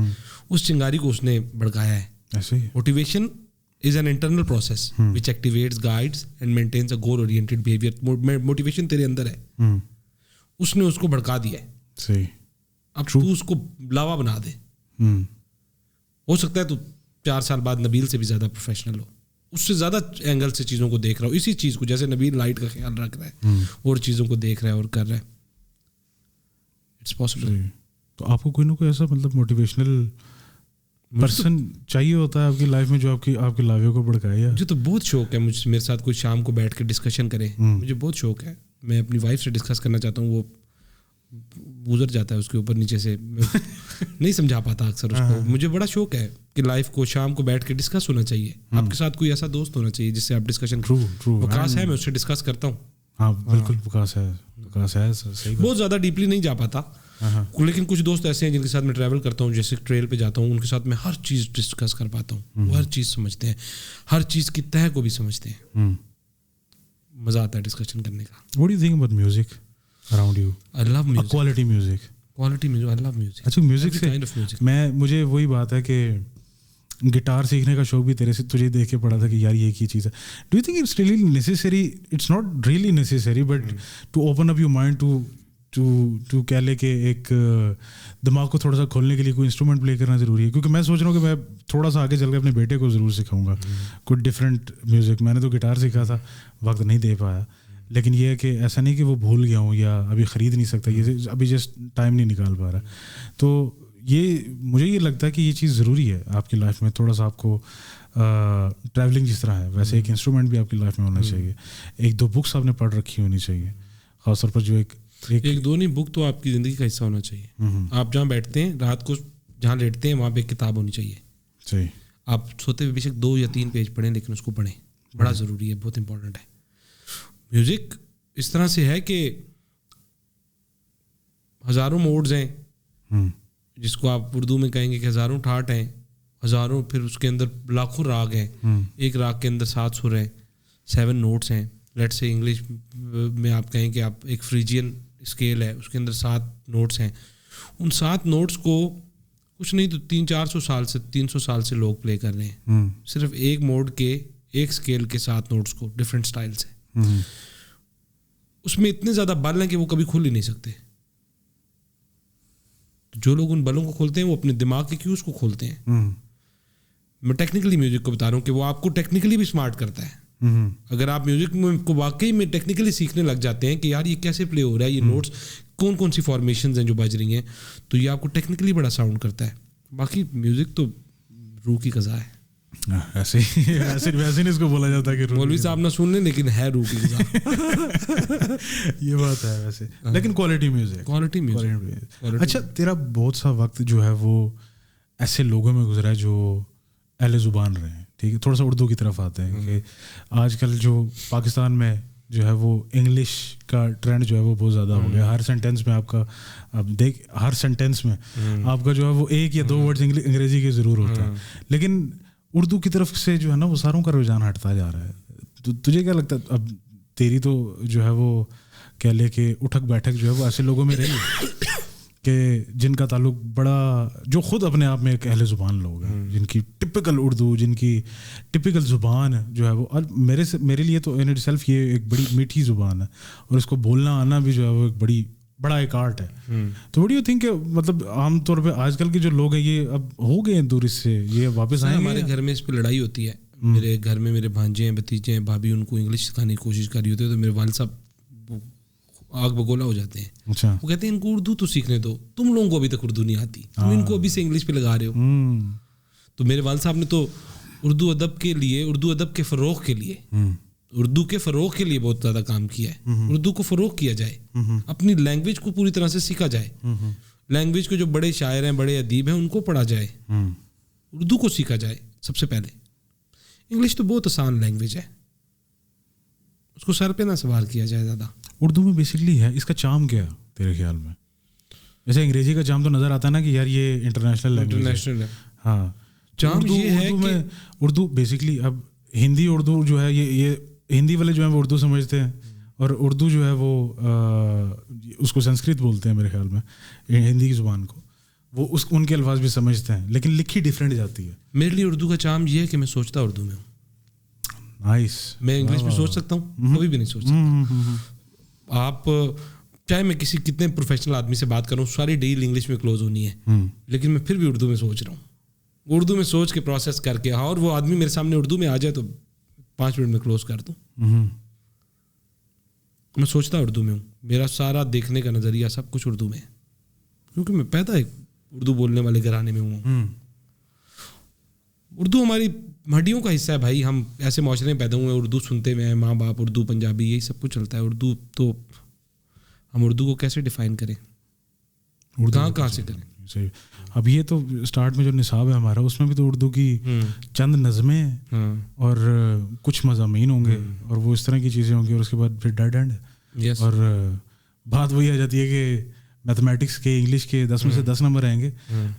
اس چنگاری کو اس نے بھڑکایا ہے. ایسے ہی motivation is an internal process which activates guides and maintains a goal oriented behaviour. Motivation تیرے اندر ہے, اس نے اس کو بھڑکا دیا ہے. صحیح. اب تو اس کو لاوا بنا دے. ہو سکتا ہے تو 4 سال بعد نبیل سے بھی زیادہ پروفیشنل ہو, اس سے زیادہ اینگل سے چیزوں کو دیکھ رہا ہو, اسی چیز کو جیسے نبیل لائٹ کا خیال رکھ رہا ہے اور چیزوں کو دیکھ رہا ہے اور کر رہا ہے. It's possible. تو آپ کو کوئی نہ کوئی ایسا مطلب موٹیویشنل پرسن چاہیے ہوتا ہے آپ کی لائف میں جو آپ کے لاویوں کو بھڑکائے. مجھے تو بہت شوق ہے میرے ساتھ کوئی شام کو بیٹھ کے ڈسکشن کرے, مجھے بہت شوق ہے. میں اپنی وائف سے ڈسکس کرنا چاہتا ہوں, وہ گزر جاتا ہے اس کے اوپر نیچے سے, نہیں سمجھا پاتا اکثر اس کو. مجھے بڑا شوق ہے کہ لائف کو شام کو بیٹھ کے ڈسکس ہونا چاہیے. آپ کے ساتھ کوئی ایسا دوست ہونا چاہیے جس سے آپ ڈسکشن. وکاس ہے, میں اس سے ڈسکس کرتا ہوں. ہاں بالکل وکاس ہے صحیح. بہت زیادہ ڈیپلی نہیں جا پاتا, لیکن کچھ دوست ایسے ہیں جن کے ساتھ میں ٹریول کرتا ہوں, جیسے ٹریل پہ جاتا ہوں, ان کے ساتھ میں ہر چیز ڈسکس کر پاتا ہوں. وہ ہر چیز سمجھتے ہیں, ہر چیز کی تہ کو بھی سمجھتے ہیں. مزہ آتا ہے ڈسکشن کرنے کا. What do you think about music around you? I love music. Quality music. I love music. اچھا میوزک سے مجھے وہی بات ہے کہ گٹار سیکھنے کا شوق بھی تیرے سے تجھے دیکھ کے پڑا تھا کہ یار یہ کی چیز ہے. Do you think it's really necessary, it's not really necessary but to open up your mind to کہہ لے کہ ایک دماغ کو تھوڑا سا کھولنے کے لیے کوئی انسٹرومنٹ پلے کرنا ضروری ہے؟ کیونکہ میں سوچ رہا ہوں کہ میں تھوڑا سا آگے چل کے اپنے بیٹے کو ضرور سکھاؤں گا کوئی ڈفرینٹ میوزک. میں نے تو گٹار سیکھا تھا, وقت نہیں دے پایا, لیکن یہ ہے کہ ایسا نہیں کہ وہ بھول گیا ہوں یا ابھی خرید نہیں سکتا, یہ ابھی جسٹ ٹائم نہیں نکال پا رہا. تو یہ مجھے یہ لگتا ہے کہ یہ چیز ضروری ہے آپ کی لائف میں. تھوڑا سا آپ کو ٹریولنگ جس طرح ہے ویسے ایک انسٹرومنٹ بھی آپ کی لائف میں ہونا چاہیے. 1-2 بکس آپ نے پڑھ رکھی ہونی چاہیے, خاص طور پر جو ایک 1-2 نہیں, بک تو آپ کی زندگی کا حصہ ہونا چاہیے. آپ جہاں بیٹھتے ہیں رات کو, جہاں لیٹتے ہیں وہاں پہ ایک کتاب ہونی چاہیے. صحیح. آپ سوتے ہوئے بے شک 2 یا 3 پیج پڑھیں, لیکن اس کو پڑھیں, بڑا ضروری ہے, بہت امپورٹنٹ ہے. میوزک اس طرح سے ہے کہ ہزاروں موڈز ہیں, جس کو آپ اردو میں کہیں گے کہ ہزاروں ٹھاٹ ہیں, ہزاروں, پھر اس کے اندر لاکھوں راگ ہیں. ایک راگ کے اندر 7 سر ہیں, 7 نوٹس ہیں. لیٹ سے انگلش میں آپ کہیں کہ آپ ایک فریجین اسکیل ہے, اس کے اندر 7 نوٹس ہیں, ان 7 نوٹس کو کچھ نہیں تو 300-400 سال سے 300 سال سے لوگ پلے کر رہے ہیں, صرف ایک موڈ کے ایک اسکیل کے 7 نوٹس کو ڈفرینٹ اسٹائل سے. اس میں اتنے زیادہ بل ہیں کہ وہ کبھی کھل ہی نہیں سکتے. جو لوگ ان بلوں کو کھولتے ہیں وہ اپنے دماغ کے کیوز کو کھولتے ہیں. میں ٹیکنیکلی میوزک کو بتا رہا ہوں کہ وہ آپ کو ٹیکنیکلی بھی اسمارٹ کرتا ہے. اگر آپ میوزک کو واقعی میں ٹیکنیکلی سیکھنے لگ جاتے ہیں کہ یار یہ کیسے پلے ہو رہا ہے, یہ نوٹس کون کون سی فارمیشنز ہیں جو بج رہی ہیں, تو یہ آپ کو ٹیکنیکلی بڑا ساؤنڈ کرتا ہے. باقی میوزک تو روح کی غذا ہے. ایسے نہیں اس کو بولا جاتا کہ مولوی صاحب نہ سن لیں لیکن ہے روح کی غذا. یہ بات ہے ویسے, لیکن کوالٹی میوزک. اچھا, تیرا بہت سا وقت جو ہے وہ ایسے لوگوں میں گزرا ہے جو اہل زبان رہے ہیں, ٹھیک ہے, تھوڑا سا اردو کی طرف آتے ہیں کہ آج کل جو پاکستان میں جو ہے وہ انگلش کا ٹرینڈ جو ہے وہ بہت زیادہ ہو گیا. ہر سینٹینس میں آپ کا ہر سینٹینس میں آپ کا جو ہے وہ 1 یا 2 ورڈز انگریزی کے ضرور ہوتا ہے, لیکن اردو کی طرف سے جو ہے نا وہ ساروں کا رجحان ہٹتا جا رہا ہے. تجھے کیا لگتا ہے, اب تیری تو جو ہے وہ کہہ لے کہ اٹھک بیٹھک جو ہے وہ ایسے لوگوں میں رہی ہے کہ جن کا تعلق بڑا, جو خود اپنے آپ میں ایک اہل زبان لوگ ہیں, جن کی ٹپکل اردو, جن کی ٹپکل زبان جو ہے وہ, اور میرے لیے تو ان اٹ سیلف یہ ایک بڑی میٹھی زبان ہے, اور اس کو بولنا آنا بھی جو ہے وہ ایک بڑا ایک آرٹ ہے. تو وٹ ڈو یو تھنک کہ مطلب عام طور پہ آج کل کے جو لوگ ہیں یہ اب ہو گئے ہیں دور اس سے, یہ واپس آئیں گے؟ ہمارے گھر میں اس پہ لڑائی ہوتی ہے. میرے گھر میں میرے بھانجے ہیں, بھتیجے ہیں, بھابھی ان کو انگلش سکھانے کی کوشش کر رہی ہوتی ہے, تو میرے والد صاحب آگ بگولا ہو جاتے ہیں. اچھا, وہ کہتے ہیں ان کو اردو تو سیکھنے دو, تم لوگوں کو ابھی تک اردو نہیں آتی, تم ان کو ابھی سے انگلش پہ لگا رہے ہو. تو میرے والد صاحب نے تو اردو ادب کے لیے, اردو ادب کے فروغ کے لیے, اردو کے فروغ کے لیے بہت زیادہ کام کیا ہے. اردو کو فروغ کیا جائے, اپنی لینگویج کو پوری طرح سے سیکھا جائے, لینگویج کو جو بڑے شاعر ہیں, بڑے ادیب ہیں, ان کو پڑھا جائے, اردو کو سیکھا جائے سب سے پہلے. انگلش تو بہت آسان لینگویج ہے, اس کو سر پہ نہ سوار کیا جائے زیادہ. اردو میں بیسکلی ہے, اس کا چام کیا تیرے خیال میں؟ جیسے انگریزی کا چام تو نظر آتا ہے نا کہ یار یہ انٹرنیشنل لینگویج ہے. ہاں, چام یہ ہے کہ اردو بیسکلی, اب ہندی اردو جو ہے یہ ہندی والے جو ہیں وہ اردو سمجھتے ہیں, اور اردو جو ہے وہ اس کو سنسکرت بولتے ہیں میرے خیال میں, ہندی کی زبان کو وہ ان کے الفاظ بھی سمجھتے ہیں, لیکن لکھی ڈفرینٹ جاتی ہے. میرے لیے اردو کا چام یہ ہے کہ میں سوچتا اردو میں ہوں. نائس. میں انگلش میں سوچ سکتا ہوں, کبھی بھی نہیں سوچ سکتا. آپ چاہے میں کسی کتنے پروفیشنل آدمی سے بات کروں, ساری ڈیل انگلش میں کلوز ہونی ہے, لیکن میں پھر بھی اردو میں سوچ رہا ہوں. اردو میں سوچ کے پروسیس کر کے, اور وہ آدمی میرے سامنے اردو میں آ جائے تو 5 منٹ میں کلوز کر دوں. میں سوچتا اردو میں ہوں, میرا سارا دیکھنے کا نظریہ سب کچھ اردو میں ہے, کیونکہ میں پیدا ایک اردو بولنے والے گھرانے میں ہوں. اردو ہماری ہڈیوں کا حصہ ہے بھائی. ہم ایسے معاشرے میں پیدا ہوئے ہیں, اردو سنتے ہوئے ہیں, ماں باپ اردو, پنجابی, یہی سب کچھ چلتا ہے. اردو تو ہم اردو کو کیسے ڈیفائن کریں, کہاں سے کریں؟ صحیح. اب یہ تو اسٹارٹ میں جو نصاب ہے ہمارا, اس میں بھی تو اردو کی چند نظمیں ہیں اور کچھ مضامین ہوں گے, اور وہ اس طرح کی چیزیں ہوں گی, اور اس کے بعد پھر ڈیڈ اینڈ. اور بات وہی آ جاتی ہے کہ میتھمیٹکس کے, انگلش کے 10 میں سے 10 نمبر آئیں گے,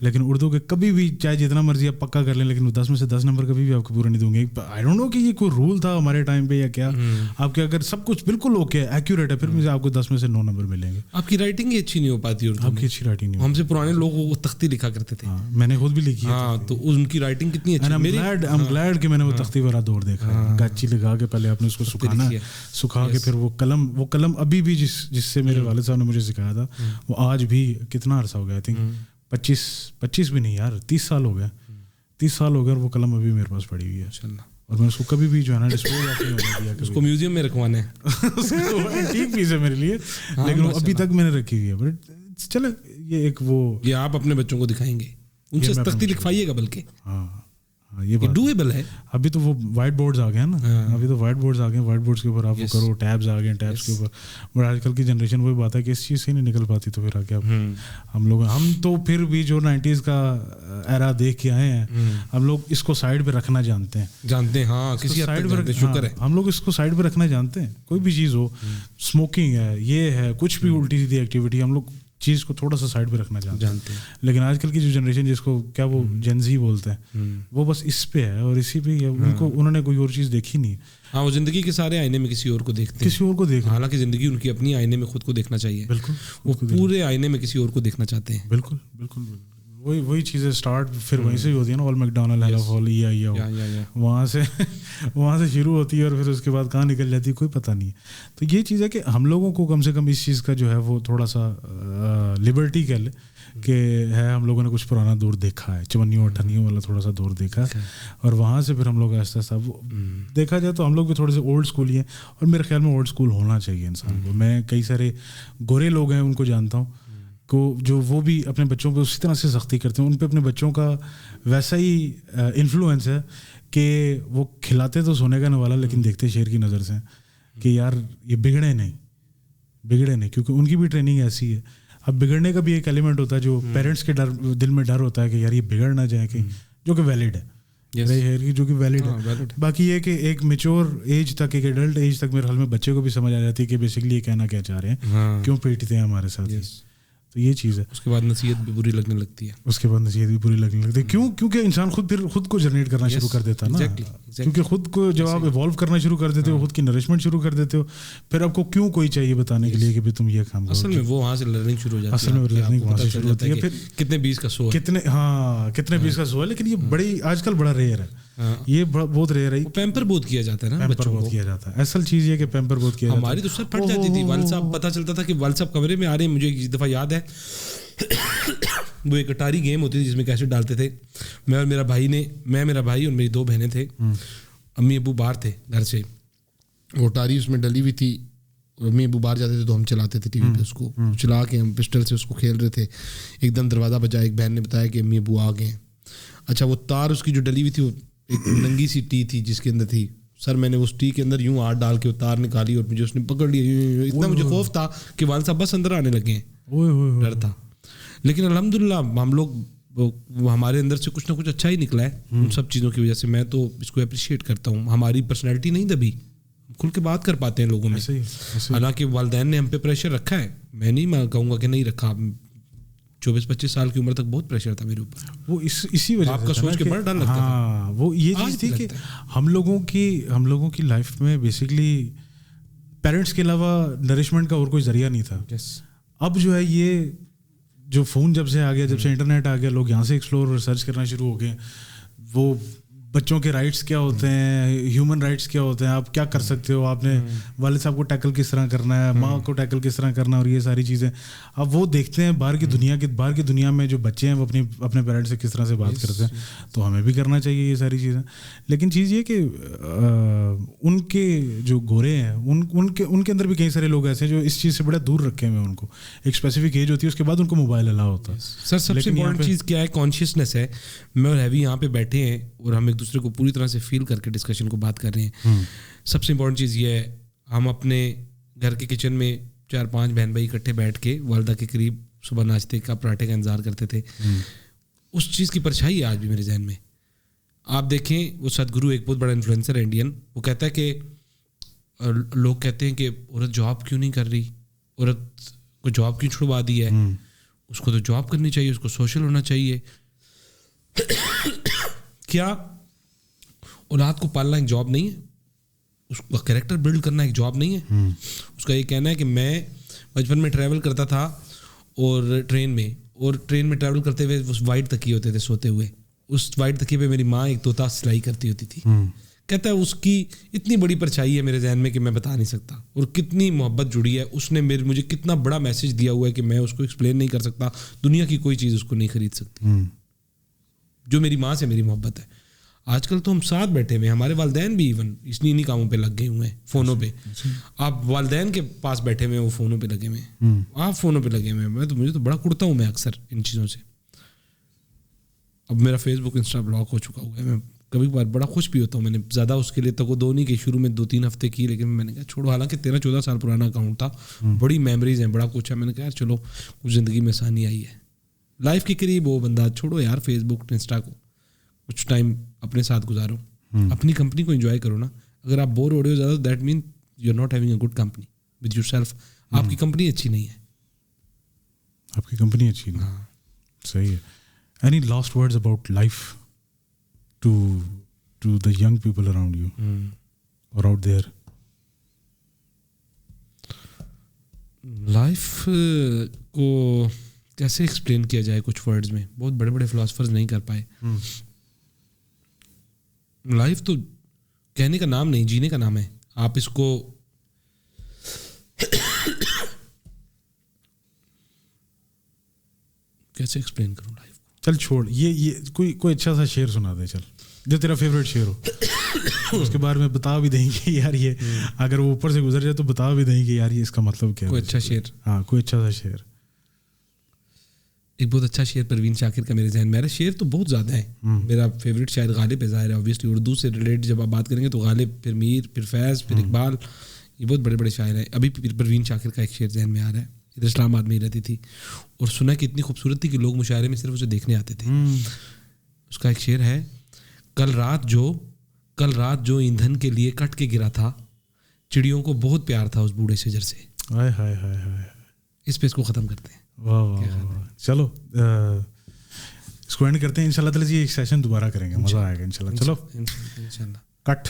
لیکن اردو کے کبھی بھی چاہے جتنا مرضی آپ پکا کر لیں, لیکن 10 میں سے 10 نمبر کبھی بھی آپ کو پورا نہیں دوں گے. آئی ڈونٹ نو کہ یہ کوئی رول تھا ہمارے ٹائم پہ یا کیا. آپ کے اگر سب کچھ بالکل اوکے ہے, ایکوریٹ ہے, پھر مجھے آپ کو 10 میں سے 9 نمبر ملیں گے. آپ کی رائٹنگ ہی اچھی نہیں ہو پاتی اردو. آپ کی اچھی رائٹنگ نہیں. ہم سے پرانے لوگ وہ تختی لکھا کرتے تھے, میں نے خود بھی لکھی ہے. ہاں, تو ان کی رائٹنگ کتنی اچھی ہے. I'm glad کہ میں نے وہ تختی والا دور دیکھا ہے. گاچی لگا کے پہلے آپ نے اس کو سکھانا, سکھا کے پھر وہ قلم ابھی بھی جس سے میرے والد صاحب نے مجھے سکھایا تھا, وہ آج بھی کتنا عرصہ ہو گیا, آئی تھنک 25 بھی نہیں یار, 30 سال ہو گئے. 30 سال ہو گئے, اور وہ قلم ابھی میرے پاس پڑی ہوئی ہے. اور میں اس کو کبھی بھی جو ہے نا ڈسپوز آف نہیں ہونے دیا. اس کو میوزیم میں رکھوانا ہے, ٹھیک پیس ہے میرے لیے, لیکن وہ ابھی تک میں نے رکھی ہوئی ہے. بٹ چلے, یہ ایک وہ یہ آپ اپنے بچوں کو دکھائیں گے, ان سے تختی لکھوائیے گا, بلکہ ہاں یہ ڈویبل ہے. ابھی تو وہ وائٹ بورڈز آ گئے ہیں نا, ابھی تو وائٹ بورڈز آ گئے ہیں, وائٹ بورڈز کے اوپر آپ وہ کرو, ٹیبز آ گئے ہیں, ٹیبز کے اوپر. بٹ آج کل کی جنریشن وہی بات ہے کہ اس چیز سے نہیں نکل پاتی, تو پھر آگے ہم تو پھر بھی جو 90s کا ایرا دیکھ کے آئے ہیں, ہم لوگ اس کو سائڈ پہ رکھنا جانتے ہیں. ہاں, کسی سائڈ پہ شکر ہے, ہم لوگ اس کو سائڈ پہ رکھنا جانتے ہیں. کوئی بھی چیز ہو, اسموکنگ ہے, یہ ہے, کچھ بھی الٹی سیدھی ایکٹیویٹی, ہم لوگ چیز کو تھوڑا سا سائڈ پہ رکھنا جانتے ہیں. لیکن آج کل کی جو جنریشن جس کو کیا وہ جین زی بولتے ہیں وہ بس اس پہ ہے اور اسی پہ انہوں نے کوئی اور چیز دیکھی نہیں. ہاں وہ زندگی کے سارے آئینے میں کسی اور کو دیکھتے ہیں, کسی اور کو دیکھ, حالانکہ زندگی ان کی اپنی آئینے میں خود کو دیکھنا چاہیے. بالکل وہ پورے آئینے میں کسی اور کو دیکھنا چاہتے ہیں. بالکل بالکل وہی چیزیں اسٹارٹ پھر وہیں سے ہی ہوتی ہے نا. آل میکڈونلڈ ہیلو فال وہاں سے شروع ہوتی ہے اور پھر اس کے بعد کہاں نکل جاتی ہے کوئی پتہ نہیں. تو یہ چیز ہے کہ ہم لوگوں کو کم سے کم اس چیز کا جو ہے وہ تھوڑا سا لبرٹی کہہ لے کہ ہے. ہم لوگوں نے کچھ پرانا دور دیکھا ہے, 54-58 والا تھوڑا سا دور دیکھا ہے اور وہاں سے پھر ہم لوگ آہستہ آہستہ دیکھا جائے تو ہم لوگ بھی تھوڑے سے اولڈ اسکول ہی ہیں اور میرے خیال میں اولڈ اسکول ہونا چاہیے انسان کو. میں کئی سارے گورے لوگ ہیں ان کو جانتا ہوں کو جو وہ بھی اپنے بچوں پہ اسی طرح سے سختی کرتے ہیں. ان پہ اپنے بچوں کا ویسا ہی انفلوئنس ہے کہ وہ کھلاتے تو سونے کا نوالا لیکن دیکھتے شیر کی نظر سے کہ یار یہ بگڑے نہیں کیونکہ ان کی بھی ٹریننگ ایسی ہے. اب بگڑنے کا بھی ایک ایلیمنٹ ہوتا ہے جو پیرنٹس کے دل میں ڈر ہوتا ہے کہ یار یہ بگڑ نہ جائے کہ جو کہ ویلڈ ہے جو کہ ویلڈ ہے. باقی یہ کہ ایک میچور ایج تک ایک ایڈلٹ ایج تک میرے خیال میں بچے کو بھی سمجھ آ جاتی ہے کہ بیسکلی یہ کہنا کیا چاہ رہے ہیں, کیوں پیٹتے ہیں ہمارے ساتھ. تو یہ چیز ہے. اس کے بعد نصیحت بھی بری لگنے لگتی ہے. کیونکہ انسان خود کو جنریٹ کرنا شروع کر دیتا ہے نا. کیونکہ خود کو جب آپ ایوالو کرنا شروع کر دیتے ہو, خود کی نرشمنٹ شروع کر دیتے ہو, پھر آپ کو کیوں کوئی چاہیے بتانے کے لیے کہ تم یہ کام کرو. اصل میں وہ وہاں سے لرننگ شروع ہو جاتی ہے. اصل میں لرننگ وہاں سے شروع ہوتی ہے. پھر کتنے 20 کا سو کتنے 20 کا سو ہے. لیکن یہ بڑی آج کل بڑا ریئر ہے. یہ بہت ریئر ہے. پیمپر بہت کیا جاتا ہے نا بچوں کو. کیا جاتا ہے. اصل چیز یہ کہ پیمپر بہت کیا جاتا ہے. ہماری تو سر پھٹ جاتی تھی. والد صاحب پتہ چلتا تھا کہ والد صاحب کمرے میں آ رہے ہیں. مجھے ایک دفعہ یاد ہے وہ ایک اٹاری گیم ہوتی تھی جس میں کیسے ڈالتے تھے. میں میرا بھائی اور میری 2 بہنیں تھے. امی ابو باہر تھے گھر سے. وہ اٹاری اس میں ڈلی ہوئی تھی اور امی ابو باہر جاتے تھے تو ہم چلاتے تھے ٹی وی پہ. اس کو چلا کے ہم پسٹل سے اس کو کھیل رہے تھے. ایک دم دروازہ بجا. ایک بہن نے بتایا کہ امی ابو آ گئے. اچھا وہ تار اس کی جو ڈلی ہوئی تھی وہ ایک ننگی سی ٹی تھی جس کے اندر تھی. سر میں نے اس ٹی کے اندر یوں ہاتھ ڈال کے وہ تار نکالی اور مجھے اس نے پکڑ لیا. اتنا مجھے خوف تھا کہ والد صاحب بس اندر آنے لگے ہیں. ڈر تھا. لیکن الحمدللہ ہم لوگ ہمارے اندر سے کچھ نہ کچھ اچھا ہی نکلا ہے ان سب چیزوں کی وجہ سے. میں تو اس کو اپریشیٹ کرتا ہوں. ہماری پرسنالٹی نہیں دبی, کھل کے بات کر پاتے ہیں لوگوں میں. حالانکہ والدین نے ہم پہ پریشر رکھا ہے. میں نہیں کہوں گا کہ نہیں رکھا. 24-25 سال کی عمر تک بہت پریشر تھا میرے اوپر. وہ اسی وجہ آپ کا سوچ کے بڑا ڈر لگتا تھا. ہاں وہ یہ چیز تھی کہ ہم لوگوں کی لائف میں بیسکلی پیرنٹس کے علاوہ نرشمنٹ کا اور کوئی ذریعہ نہیں تھا. اب جو ہے یہ جو فون جب سے آ گیا, جب سے انٹرنیٹ آ گیا, لوگ یہاں سے ایکسپلور اور سرچ کرنا شروع ہو گئے. وہ بچوں کے رائٹس کیا ہوتے ہیں, ہیومن رائٹس کیا ہوتے ہیں, آپ کیا کر سکتے ہو, آپ نے والد صاحب کو ٹیکل کس طرح کرنا ہے, ماں کو ٹیکل کس طرح کرنا ہے, اور یہ ساری چیزیں اب وہ دیکھتے ہیں. باہر کی دنیا میں جو بچے ہیں وہ اپنے پیرنٹس سے کس طرح سے بات کرتے ہیں. تو ہمیں بھی کرنا چاہیے یہ ساری چیزیں. لیکن چیز یہ کہ ان کے جو گورے ہیں ان کے اندر بھی کئی سارے لوگ ایسے ہیں جو اس چیز سے بڑا دور رکھے ہوئے ہیں. ان کو ایک اسپیسیفک ایج ہوتی ہے, اس کے بعد ان کو موبائل الاؤ ہوتا ہے. سر سب سے امپورٹنٹ چیز کیا ہے, کانشیسنیس ہے. میں اور ہیوی یہاں پہ بیٹھے ہیں اور ہم ایک دوسرے کو پوری طرح سے فیل کر کے ڈسکشن کو بات کر رہے ہیں. سب سے امپورٹنٹ چیز یہ ہے, ہم اپنے گھر کے کچن میں 4-5 بہن بھائی اکٹھے بیٹھ کے والدہ کے قریب صبح ناشتے کا پراٹھے کا انتظار کرتے تھے. اس چیز کی پرچھائی ہے آج بھی میرے ذہن میں. آپ دیکھیں وہ سدگرو ایک بہت بڑا انفلوئنسر ہے انڈین. وہ کہتا ہے کہ لوگ کہتے ہیں کہ عورت جاب کیوں نہیں کر رہی, عورت کو جاب کیوں چھڑوا دی ہے. اس کو تو جاب کرنی چاہیے, اس کو سوشل ہونا چاہیے. کیا اولاد کو پالنا ایک جاب نہیں ہے؟ اس کا کریکٹر بلڈ کرنا ایک جاب نہیں ہے؟ اس کا یہ کہنا ہے کہ میں بچپن میں ٹریول کرتا تھا اور ٹرین میں ٹریول کرتے ہوئے اس وائٹ تکیے ہوتے تھے سوتے ہوئے. اس وائٹ تکیے پہ میری ماں ایک طوطا سلائی کرتی ہوتی تھی. کہتا ہے اس کی اتنی بڑی پرچھائی ہے میرے ذہن میں کہ میں بتا نہیں سکتا. اور کتنی محبت جڑی ہے, اس نے مجھے کتنا بڑا میسج دیا ہوا ہے کہ میں اس کو ایکسپلین نہیں کر سکتا. دنیا کی کوئی چیز اس کو نہیں خرید سکتی جو میری ماں سے میری محبت ہے. آج کل تو ہم ساتھ بیٹھے ہوئے ہیں, ہمارے والدین بھی ایون انہی کاموں پہ لگ گئے ہوئے ہیں, فونوں پہ. آپ والدین کے پاس بیٹھے ہوئے ہیں, وہ فونوں پہ لگے ہوئے ہیں, آپ فونوں پہ لگے ہوئے ہیں. مجھے تو بڑا کڑتا ہوں میں اکثر ان چیزوں سے. اب میرا فیس بک انسٹا بلاک ہو چکا ہوا ہے. میں کبھی بار بڑا خوش بھی ہوتا ہوں. میں نے زیادہ اس کے لیے تو دو نہیں کہ شروع میں 2-3 ہفتے کی, لیکن میں نے کہا چھوڑو. حالانکہ 13-14 سال پرانا اکاؤنٹ تھا, بڑی میموریز ہیں, بڑا کچھ ہے. میں نے کہا چلو کچھ زندگی میں آسانی آئی ہے, لائف کے قریب ہو بندہ, چھوڑو یار فیس بک انسٹا کو, کچھ ٹائم اپنے ساتھ گزارو, اپنی کمپنی کو انجوائے کرو نا. اگر آپ بور ہو رہے ہو زیادہ, that mean you are not having a good company with yourself. آپ کی کمپنی اچھی نہیں ہے. آپ کی کمپنی اچھی نہیں. ہاں. صحیح ہے. Any last words about life to the young people around you اور آؤٹ دیئر؟ لائف کو کیسے ایکسپلین کیا جائے کچھ ورڈز میں؟ بہت بڑے بڑے فلاسفرز نہیں کر پائے. لائف تو کہنے کا نام نہیں، جینے کا نام ہے. آپ اس کو کیسے ایکسپلین کروں لائف کو؟ چل چھوڑ یہ کوئی اچھا سا شعر سنا دے چل، جو تیرا فیوریٹ شعر ہو. اس کے بارے میں بتا بھی دیں گے یار، یہ اگر وہ اوپر سے گزر جائے تو بتا بھی دیں گے یار یہ اس کا مطلب کیا ہے. کوئی اچھا شعر؟ ہاں کوئی اچھا سا شعر. ایک بہت اچھا شعر پروین شاکر کا میرے ذہن میں. میرا شعر تو بہت زیادہ ہے. میرا فیوریٹ شاعر غالب ہے، ظاہر ہے اوبویسلی. اردو سے ریلیٹ جب آپ بات کریں گے تو غالب، پھر میر، پھر فیض، پھر اقبال، یہ بہت بڑے بڑے شاعر ہیں. ابھی پروین شاکر کا ایک شعر ذہن میں آ رہا ہے. ادھر اسلام آباد میں ہی رہتی تھی اور سنا کہ اتنی خوبصورت تھی کہ لوگ مشاعرے میں صرف اسے دیکھنے آتے تھے. اس کا ایک شعر ہے، کل رات جو ایندھن کے لیے کٹ کے گرا تھا، چڑیوں کو بہت پیار تھا اس بوڑھے شجر سے. ہائے ہائے ہائے ہائے. اس پہ اس کو ختم کرتے ہیں. واہ واہ. چلو اس کو اینڈ کرتے ہیں. انشاء اللہ تعالیٰ یہ ایک سیشن دوبارہ کریں گے، مزہ آئے گا انشاء اللہ. چلو انشاء اللہ. کٹ.